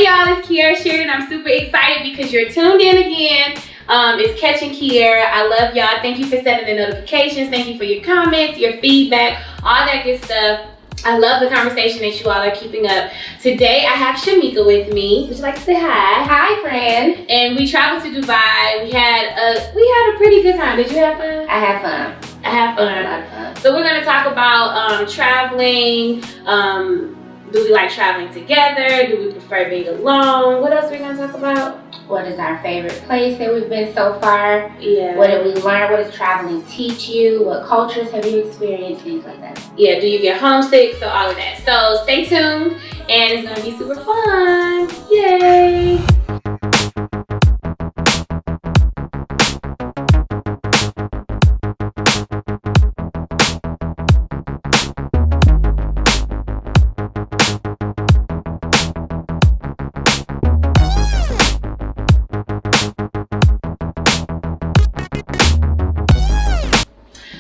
y'all, it's Kierra Sheard, and I'm super excited because you're tuned in again. It's Catching Kierra. I love y'all. Thank you for setting the notifications. Thank you for your comments, your feedback, all that good stuff. I love the conversation that you all are keeping up. Today I have Shamika with me. Would you like to say hi? Hi, friend. And we traveled to Dubai. We had a pretty good time. Did you have fun? I had fun. I had fun. A lot of fun. So we're gonna talk about traveling. Do we like traveling together? Do we prefer being alone? What else are we gonna talk about? What is our favorite place that we've been so far? Yeah. What did we learn? What does traveling teach you? What cultures have you experienced? Things like that. Yeah, do you get homesick? So all of that. So stay tuned, and it's gonna be super fun. Yay!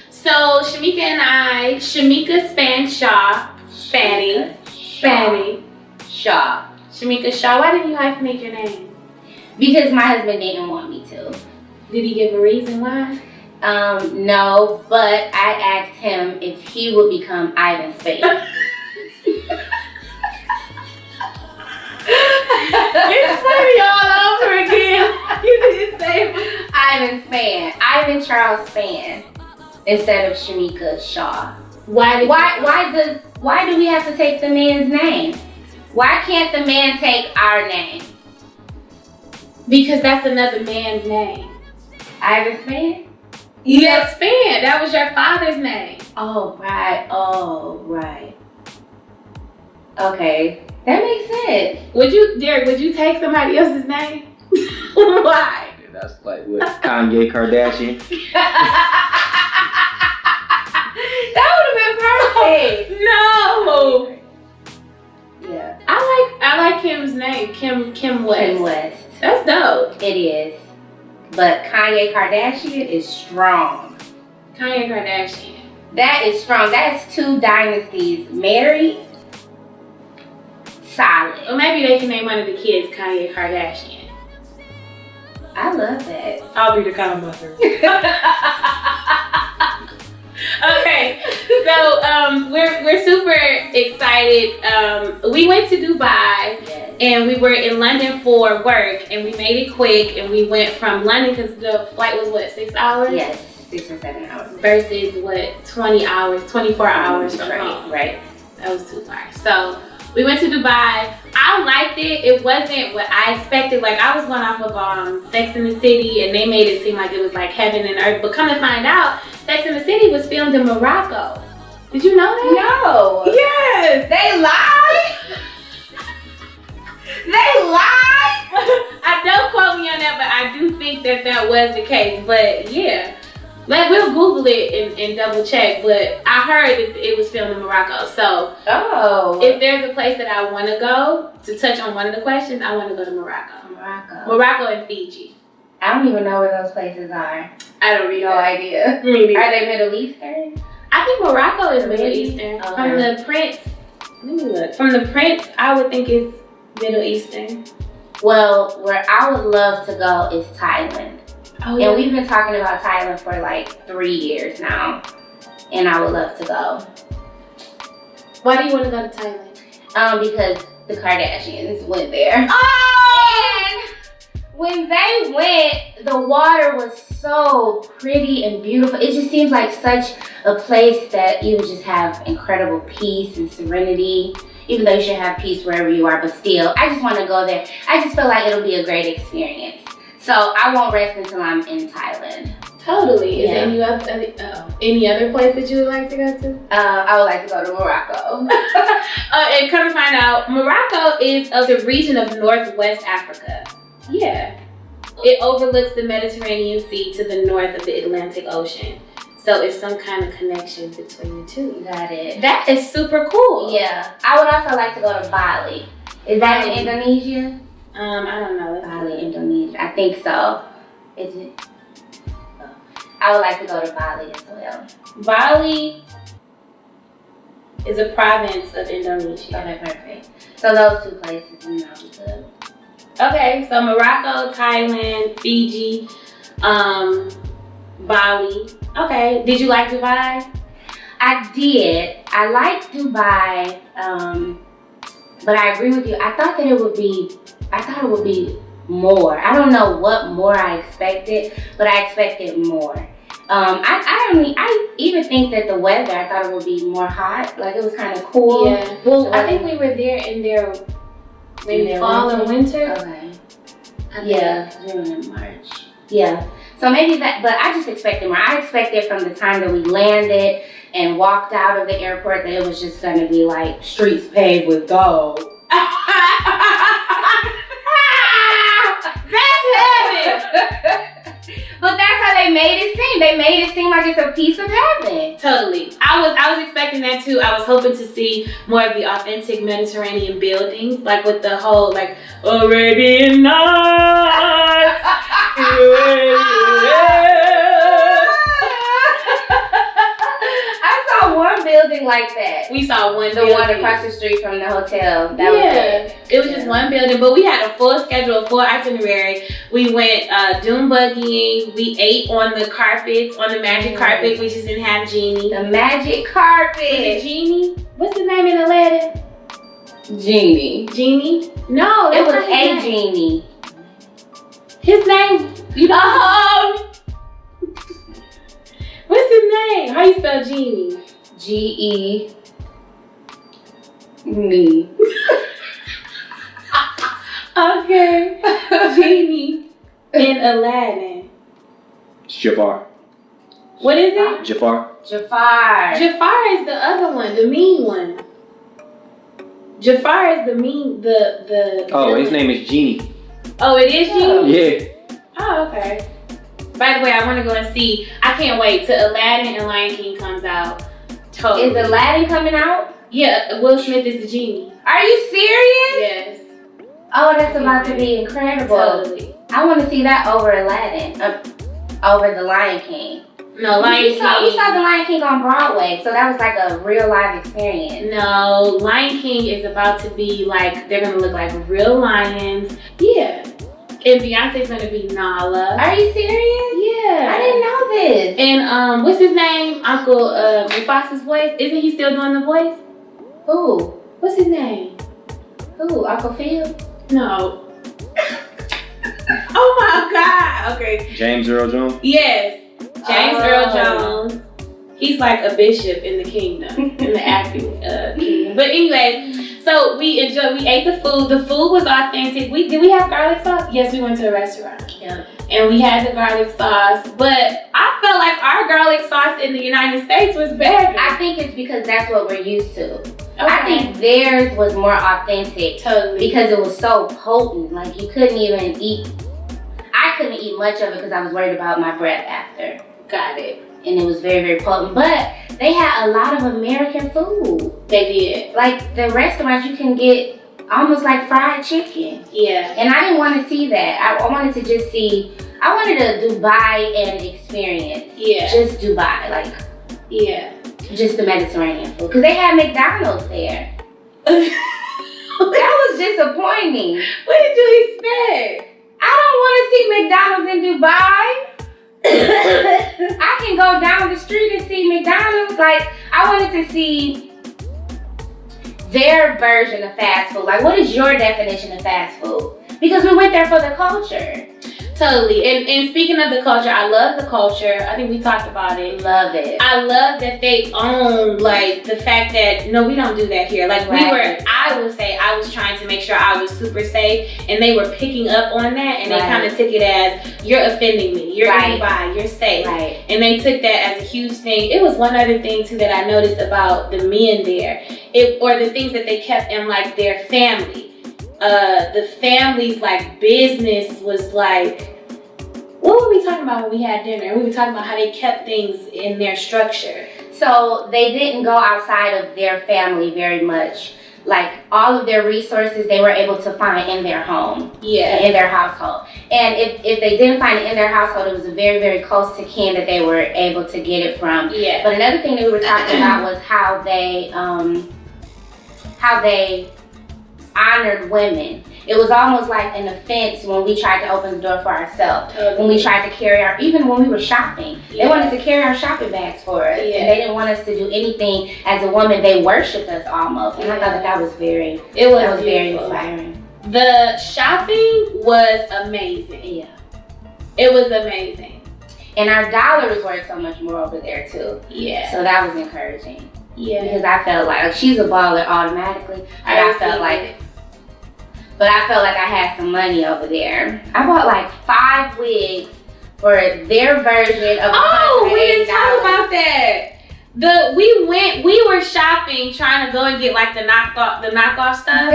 So Shamika Shamika Shaw. Why didn't you hyphenate your name? Because my husband didn't want me to. Did he give a reason why? No, but I asked him if he would become Ivan Spain. It's funny all over again. You didn't say Ivan Span. Ivan Charles Span. Instead of Shamika Shaw. Why do we have to take the man's name? Why can't the man take our name? Because that's another man's name. Ivan Span? Yes, Span. That was your father's name. Oh, right. Okay. That makes sense. Derek, would you take somebody else's name? Why? Yeah, that's like what Kanye Kardashian. That would have been perfect. No. Yeah. I like Kim's name. Kim West. Kim West. That's dope. It is. But Kanye Kardashian is strong. Kanye Kardashian. That is strong. That's two dynasties married. Solid. Or maybe they can name one of the kids Kanye Kardashian. I love that. I'll be the godmother. Okay, so we're super excited. We went to Dubai, yes. And we were in London for work, and we made it quick, and we went from London because the flight was what, 6 hours? Yes, 6 or 7 hours. Versus what, 24 hours from home. Right. That was too far. So we went to Dubai. I liked it. It wasn't what I expected. Like, I was going off of Sex and the City, and they made it seem like it was like heaven and earth. But come to find out, Sex and the City was filmed in Morocco. Did you know that? No. Yes. They lied? They lied? Don't quote me on that, but I do think that was the case. But yeah. Like, we'll Google it and double check, but I heard that it was filmed in Morocco. So, if there's a place that I want to go, to touch on one of the questions, I want to go to Morocco. Morocco and Fiji. I don't even know where those places are. I don't No idea. Me neither. Are they Middle Eastern? I think Morocco is Middle Eastern. Okay. From the Prince, let me look. From the Prince, I would think it's Middle Eastern. Well, where I would love to go is Thailand. Oh, yeah. And we've been talking about Thailand for like 3 years now. And I would love to go. Why do you want to go to Thailand? Because the Kardashians went there. Oh! And when they went, the water was so pretty and beautiful. It just seems like such a place that you would just have incredible peace and serenity. Even though you should have peace wherever you are, but still, I just want to go there. I just feel like it'll be a great experience. So I won't rest until I'm in Thailand. Totally. Is Yeah. there any other place that you would like to go to? I would like to go to Morocco. And come to find out, Morocco is the region of Northwest Africa. Yeah. It overlooks the Mediterranean Sea to the north of the Atlantic Ocean. So it's some kind of connection between the two. Got it. That is super cool. Yeah. I would also like to go to Bali. Is that in Indonesia? I don't know. Bali, Indonesia. I think so. Is it? Oh. I would like to go to Bali as well. Bali is a province of Indonesia. Okay, perfect. So those two places, we know we could. Okay, so Morocco, Thailand, Fiji, Bali. Okay, did you like Dubai? I did. I liked Dubai, but I agree with you. I thought it would be more. I don't know what more I expected, but I expected more. I even think that the weather, I thought it would be more hot. Like it was kind of cool. Yeah. Well, I think we were there in their maybe fall or winter. Okay. Yeah, June and March. Yeah. So maybe that, but I just expected more. I expected from the time that we landed and walked out of the airport that it was just going to be like streets paved with gold. That's heaven. But that's how they made it seem. They made it seem like it's a piece of heaven. Totally. I was expecting that too. I was hoping to see more of the authentic Mediterranean buildings, like with the whole like Arabian Nights. I saw one building like that. We saw one The building. one across the street from the hotel. That was it. It was just one building, but we had a full schedule, a full itinerary. We went dune buggying. We ate on the carpets, on the magic carpet. We just didn't have Genie. The magic carpet. Was it Genie? What's the name in Aladdin? Genie. Genie? No, It that's was not his a name. genie. His name, you know. What's his name? How you spell Genie? G-E. Me. Okay. Genie in Aladdin. Jafar. What is it? Jafar. Jafar. Jafar is the other one, the mean one. Jafar is the mean, the. Oh, his name is Genie. Oh, it is Genie? Yeah. Oh, okay. By the way, I want to go and see. I can't wait till Aladdin and Lion King comes out. Totally. Is Aladdin coming out? Yeah, Will Smith is the genie. Are you serious? Yes. Oh, that's about to be incredible. Totally. I want to see that over Aladdin, over the Lion King. No, Lion King. We saw the Lion King on Broadway, so that was like a real live experience. No, Lion King is about to be like, they're gonna look like real lions. Yeah. And Beyonce's gonna be Nala. Are you serious? Yeah. I didn't know this. And what's his name? Uncle Mufasa's voice. Isn't he still doing the voice? Who? What's his name? Who? Uncle Phil? No. Oh my God. Okay. James Earl Jones. Yes. James Earl Jones. He's like a bishop in the kingdom, in the acting kingdom. But anyway, so we ate the food. The food was authentic. Did we have garlic sauce? Yes, we went to a restaurant. Yeah. And we had the garlic sauce. But I felt like our garlic sauce in the United States was better. I think it's because that's what we're used to. Okay. I think theirs was more authentic. Totally. Because it was so potent. Like you couldn't even eat. I couldn't eat much of it because I was worried about my breath after. Got it. And it was very, very potent. But they had a lot of American food. They did. Like the restaurants, you can get almost like fried chicken. Yeah. And I didn't want to see that. I wanted to just see, I wanted a Dubai and experience. Yeah. Just Dubai, like. Yeah. Just the Mediterranean food. Because they had McDonald's there. That was disappointing. What did you expect? I don't want to see McDonald's in Dubai. I can go down the street and see McDonald's. Like, I wanted to see their version of fast food. Like, what is your definition of fast food? Because we went there for the culture. Totally. And speaking of the culture, I love the culture. I think we talked about it. Love it. I love that they own, like, the fact that, no, we don't do that here. Like, I would say I was trying to make sure I was super safe, and they were picking up on that, and they kind of took it as, you're offending me. You're in Dubai. You're safe. Right. And they took that as a huge thing. It was one other thing, too, that I noticed about the men there, or the things that they kept in, like, their family. The family's, like, business was, like, what were we talking about when we had dinner? We were talking about how they kept things in their structure. So they didn't go outside of their family very much. Like, all of their resources they were able to find in their home. Yeah. In their household. And if they didn't find it in their household, it was very, very close to kin that they were able to get it from. Yeah. But another thing that we were talking about was how they honored women. it was almost like an offense when we tried to open the door for ourselves. When we tried to carry even when we were shopping, they wanted to carry our shopping bags for us, and they didn't want us to do anything as a woman. They worshipped us almost, and I thought that was very inspiring. The shopping was amazing. Yeah, it was amazing, and our dollars worth so much more over there too. Yeah, so that was encouraging. Yeah, because I felt like she's a baller automatically, but I felt like I had some money over there. I bought like 5 wigs for their version of $180. We didn't talk about that. We were shopping, trying to go and get like the knockoff stuff,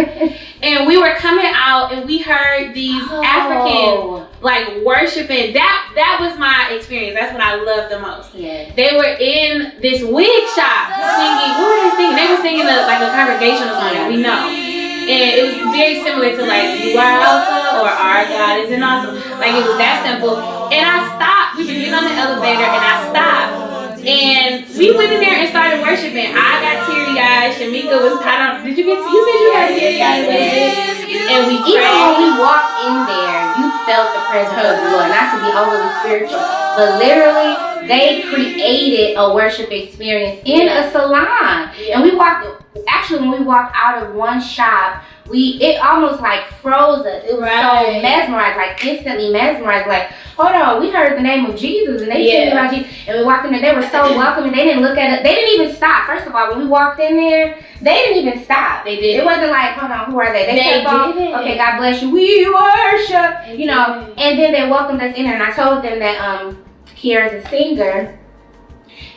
and we were coming out and we heard these Africans like worshiping. That was my experience. That's what I loved the most. Yes. They were in this wig shop singing. What were they singing? They were singing like a congregational song that we know. And it was very similar to like "You Are Alpha" or "Our God Is an Awesome." Like it was that simple. And I stopped. We were getting on the elevator, and I stopped. And we went in there and started worshiping. I got teary-eyed. Shamika was did you said you got teary-eyed a little bit. And we prayed. Even when we walked in there, you felt the presence of the Lord. Not to be overly spiritual, but literally they created a worship experience in a salon. And when we walked out of one shop, it almost like froze us. It was so mesmerized, like instantly mesmerized. Like, hold on, we heard the name of Jesus and they singing about Jesus. And we walked in there, they were so welcoming. They didn't look at us. They didn't even stop. First of all, when we walked in there, they didn't even stop. They did. It wasn't like, hold on, who are they? They kept on, okay, God bless you. We worship, And then they welcomed us in there, and I told them that Kierra's a singer,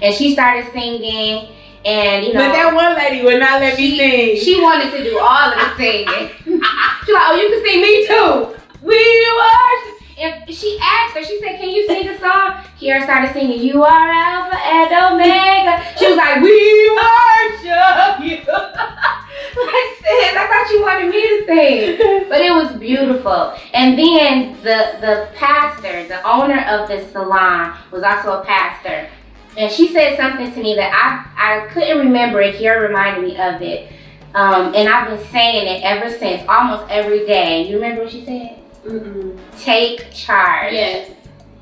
and she started singing. And but that one lady would not let me sing. She wanted to do all of the singing. She's like, oh, you can sing me too. We worship. And she asked her, she said, can you sing a song? Kierra started singing, "You are Alpha and Omega." She was like, "We worship you." I said, I thought you wanted me to sing. But it was beautiful. And then the pastor, the owner of this salon, was also a pastor. And she said something to me that I couldn't remember it. Kierra reminded me of it. And I've been saying it ever since, almost every day. You remember what she said? Mm-mm. Take charge. Yes.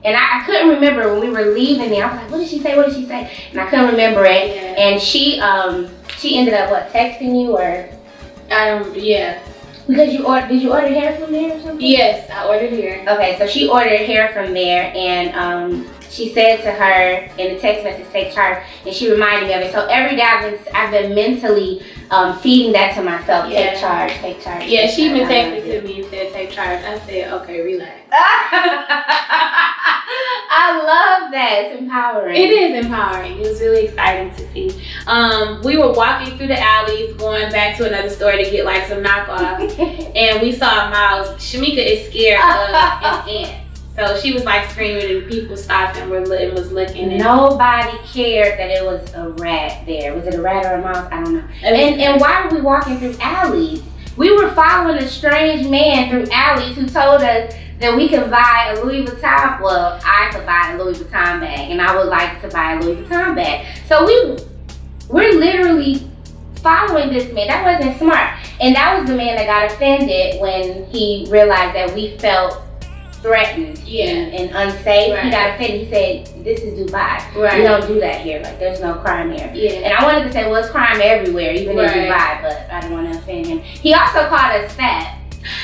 And I couldn't remember when we were leaving there. I was like, what did she say? What did she say? And I couldn't remember it. Yeah. And she ended up, texting you or? Yeah. Because did you order hair from there or something? Yes, I ordered hair. Okay, so she ordered hair from there, and she said to her in the text message, "Take charge," and she reminded me of it. So every day I've been mentally feeding that to myself. Yeah. Take charge, take charge. Yeah, take she even charge. texted to me and said, "Take charge." I said, "Okay, relax." I love that. It's empowering. It is empowering. It was really exciting to see. We were walking through the alleys, going back to another store to get like some knockoffs, and we saw a mouse. Shamika is scared of ants. So she was like screaming, and people stopped and was looking. Nobody cared that it was a rat there. Was it a rat or a mouse? I don't know. And why were we walking through alleys? We were following a strange man through alleys who told us that we could buy a Louis Vuitton. Well, I could buy a Louis Vuitton bag, and I would like to buy a Louis Vuitton bag. So we're literally following this man. That wasn't smart. And that was the man that got offended when he realized that we felt threatened and unsafe. Right. He got offended. He said, "This is Dubai. Right. We don't do that here. Like, there's no crime here." Yeah. And I wanted to say, well, it's crime everywhere, even in Dubai, but I didn't want to offend him. He also called us fat.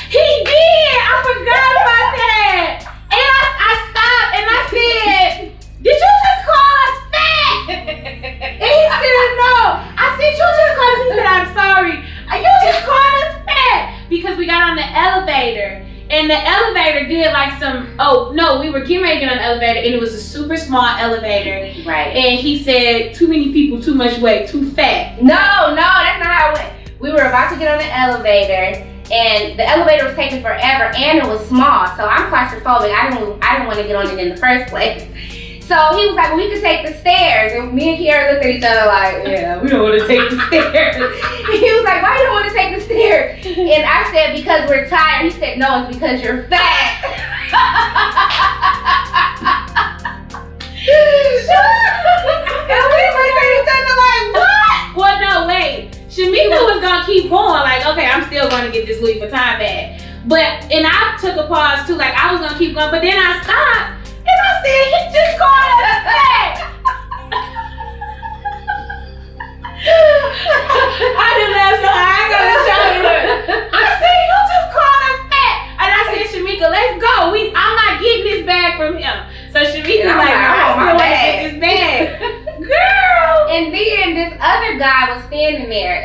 He did! I forgot about that! And I stopped and I said, "Did you just call us fat?" And he said, "No." I said, "You just called us." He said, "I'm sorry. You just called us fat." Because we got on the elevator. And the elevator did like we were getting ready to get on the elevator, and it was a super small elevator. Right. And he said, "Too many people, too much weight, too fat." No, that's not how it went. We were about to get on the elevator, and the elevator was taking forever, and it was small. So I'm claustrophobic. I didn't want to get on it in the first place. So he was like, "Well, we could take the stairs." And me and Kierra looked at each other like, "Yeah, we don't want to take the stairs." And he was like, "Why you don't want to take the stairs?" And I said, "Because we're tired." He said, "No, it's because you're fat." And we looked at each other like, "What?" Well, no, wait. Shamika was going to keep going like, "Okay, I'm still going to get this Louis Vuitton bag." and I took a pause too, like I was gonna keep going, but then I stopped and I said, he just called us fat. I didn't laugh so hard, I got to shout it. I said, you just called us fat. And I said, Shamika, let's go. I'm not getting this bag from him. So Shamika's like, no, I still want to get this bag. Girl. And then this other guy was standing there.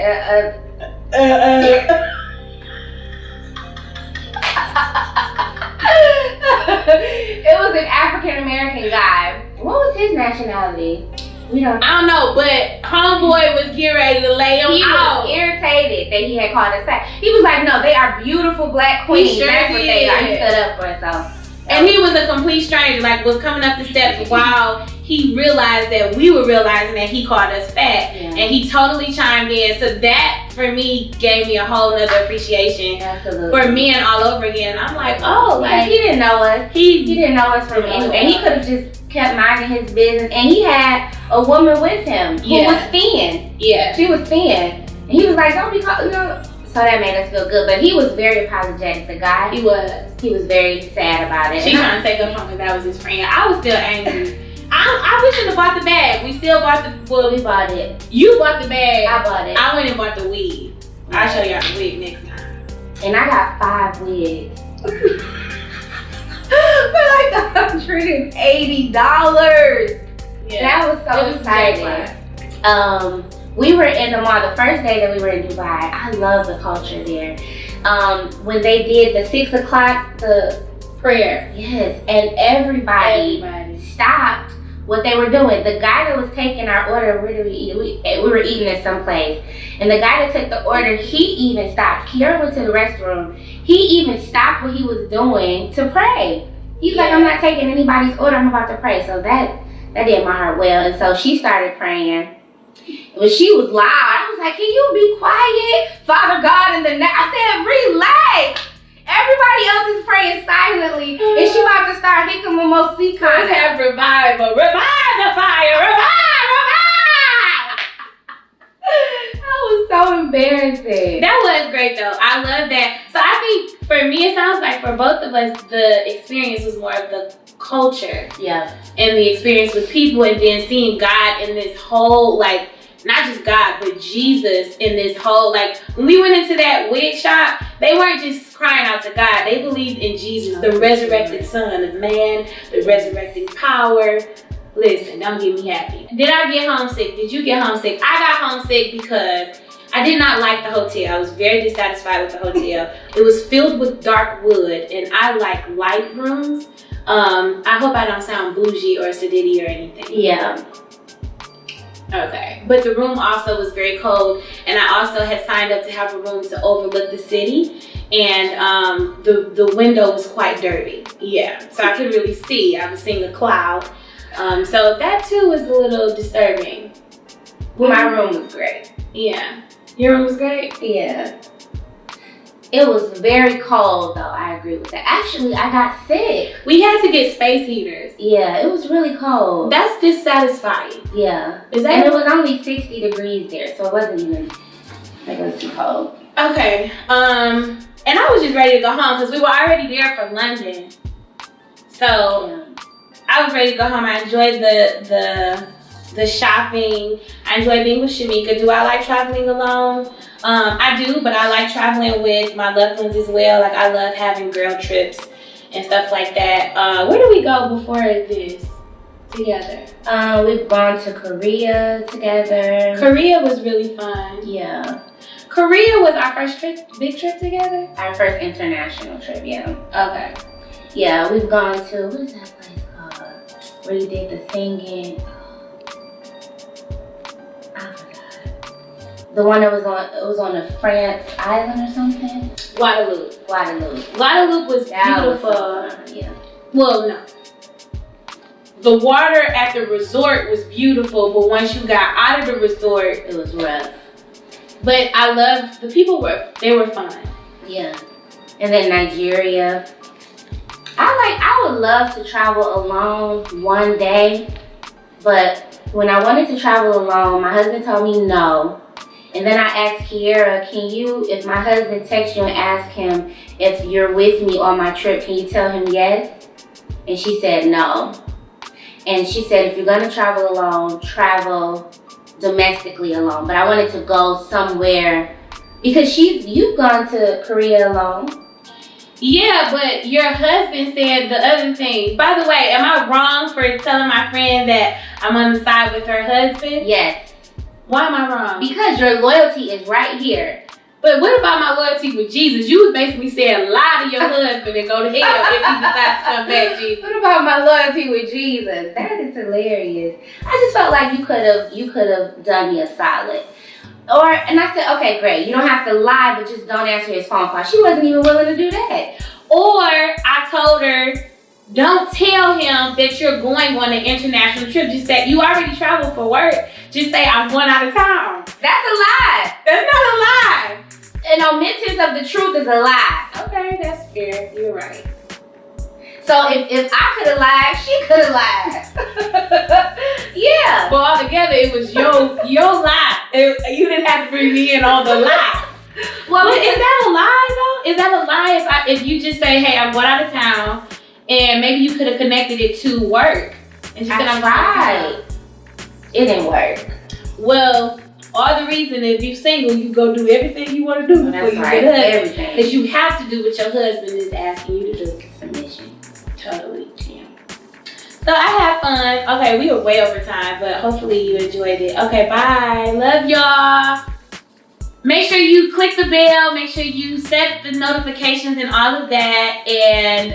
It was an African American guy. What was his nationality? I don't know, but homeboy was getting ready to lay him out. He was irritated that he had called us fat. He was like, no, they are beautiful black queens. He sure That's what they are. He did. stood up for himself. And he was a complete stranger, like was coming up the steps while he realized that we were realizing that he called us fat. Yeah. And he totally chimed in. So that, for me, gave me a whole nother appreciation for men all over again. I'm like, oh, like, he didn't know us. He didn't know us from anywhere. And he could have just kept minding his business. And he had a woman with him who was thin. Yeah. She was thin. And he was like, don't be called, So that made us feel good. But he was very apologetic, the guy. He was very sad about it. She trying to take up from him that was his friend. I was still angry. I wish you'd have bought the bag. We still bought the, we bought it. You bought the bag. I bought it. I went and bought the wig. I'll show y'all the wig next time. And I got 5 wigs. For like $180. Yeah. That was so exciting. We were in the mall the first day that we were in Dubai. I love the culture there. When they did the 6 o'clock, the prayer. Yes, and everybody stopped what they were doing. The guy that was taking our order, where did we eat? We were eating at some place. And the guy that took the order, he even stopped. Kierra went to the restroom. He even stopped what he was doing to pray. He's like, I'm not taking anybody's order, I'm about to pray. So that did my heart well. And so she started praying. But she was loud. I was like, can you be quiet? Father God in the night. I said, relax. Everybody else is praying silently. And she about to start hitting Mimosi Let's have revival. Revive the fire. Revive. That was so embarrassing. That was great though. I love that. So I think for me, it sounds like for both of us, the experience was more of the culture. Yeah. And the experience with people, and then seeing God in this whole, like, not just God, but Jesus in this whole, like, when we went into that wig shop, they weren't just crying out to God. They believed in Jesus, the resurrected Son of Man, the resurrecting power. Listen, don't get me happy. Did I get homesick? Did you get homesick? I got homesick because I did not like the hotel. I was very dissatisfied with the hotel. It was filled with dark wood, and I like light rooms. I hope I don't sound bougie or sedity or anything. Yeah. Okay. But the room also was very cold, and I also had signed up to have a room to overlook the city, and the window was quite dirty. Yeah. So I couldn't really see. I was seeing a cloud. So that too was a little disturbing. My room was great. Yeah. Your room was great? Yeah. It was very cold though, I agree with that. Actually, I got sick. We had to get space heaters. Yeah, it was really cold. That's dissatisfying. Yeah. Is that? And it was only 60 degrees there, so it wasn't even, like, it was too cold. Okay. And I was just ready to go home because we were already there for London. So Yeah. I was ready to go home. I enjoyed the shopping. I enjoyed being with Shamika. Do I like traveling alone? I do, but I like traveling with my loved ones as well. Like, I love having girl trips and stuff like that. Where did we go before this together? We've gone to Korea together. Korea was really fun. Yeah. Korea was our first big trip together? Our first international trip, yeah. Okay. Yeah, we've gone to, what is that place called? Where you did the singing. I forgot. The one that was on the France island or something? Guadeloupe. Guadeloupe was beautiful. Was so fun, yeah. Well, no. The water at the resort was beautiful, but once you got out of the resort, It was rough. but I loved, the people they were fun. Yeah. And then Nigeria. I would love to travel alone one day, but when I wanted to travel alone, my husband told me no. And then I asked Kierra, if my husband texts you and asks him if you're with me on my trip, can you tell him yes? And she said no. And she said, if you're gonna travel alone, travel domestically alone. But I wanted to go somewhere, because you've gone to Korea alone. Yeah, but your husband said the other thing. By the way, am I wrong for telling my friend that I'm on the side with her husband? Yes. Why am I wrong? Because your loyalty is right here. But what about my loyalty with Jesus? You was basically saying lie to your husband and go to hell if he decides to come back, Jesus. What about my loyalty with Jesus? That is hilarious. I just felt like you could have done me a solid. And I said, okay, great. You don't have to lie, but just don't answer his phone call. She wasn't even willing to do that. Or I told her, don't tell him that you're going on an international trip. Just say, you already traveled for work. Just say, I'm going out of town. That's a lie. That's not a lie. An omittance of the truth is a lie. Okay, that's fair. You're right. So if I could have lied, she could have lied. Yeah. Well, altogether, it was your lie. You didn't have to bring me in on the lie. Well, is that a lie though? Is that a lie if you just say, hey, I'm going out of town, and maybe you could have connected it to work and just said, I'm tried. It didn't work. Well, all the reason if you're single, you go do everything you want to do before you get a husband. Because you have to do what your husband is asking you to do. Submission. Totally, yeah. So I had fun. Okay, we were way over time, but hopefully you enjoyed it. Okay, bye. Love y'all. Make sure you click the bell. Make sure you set the notifications and all of that. And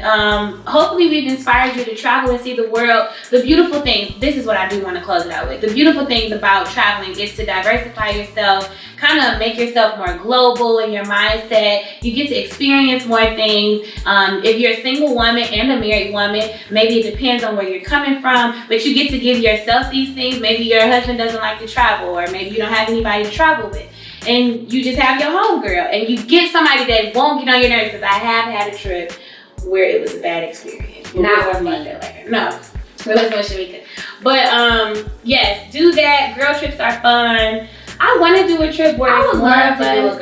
hopefully we've inspired you to travel and see the world. The beautiful things, this is what I do want to close it out with. The beautiful things about traveling is to diversify yourself, kind of make yourself more global in your mindset. You get to experience more things. If you're a single woman and a married woman, maybe it depends on where you're coming from, but you get to give yourself these things. Maybe your husband doesn't like to travel, or maybe you don't have anybody to travel with. And you just have your homegirl, and you get somebody that won't get on your nerves, because I have had a trip where it was a bad experience. Not with me. No, it wasn't with Shamika. But yes, do that. Girl trips are fun. I want to do a trip where I it's would more love of to do us.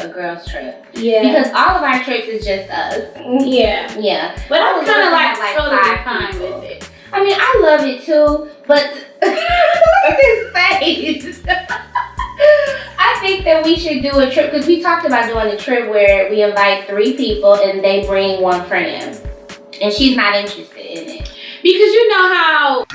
a girls trip. Yeah. Because all of our trips is just us. Yeah. Yeah. But I'm would kind of love to like have, totally 5 fine people. with it. I mean, I love it too, but look at his face. I think that we should do a trip, because we talked about doing a trip where we invite 3 people and they bring 1 friend. And she's not interested in it. Because you know how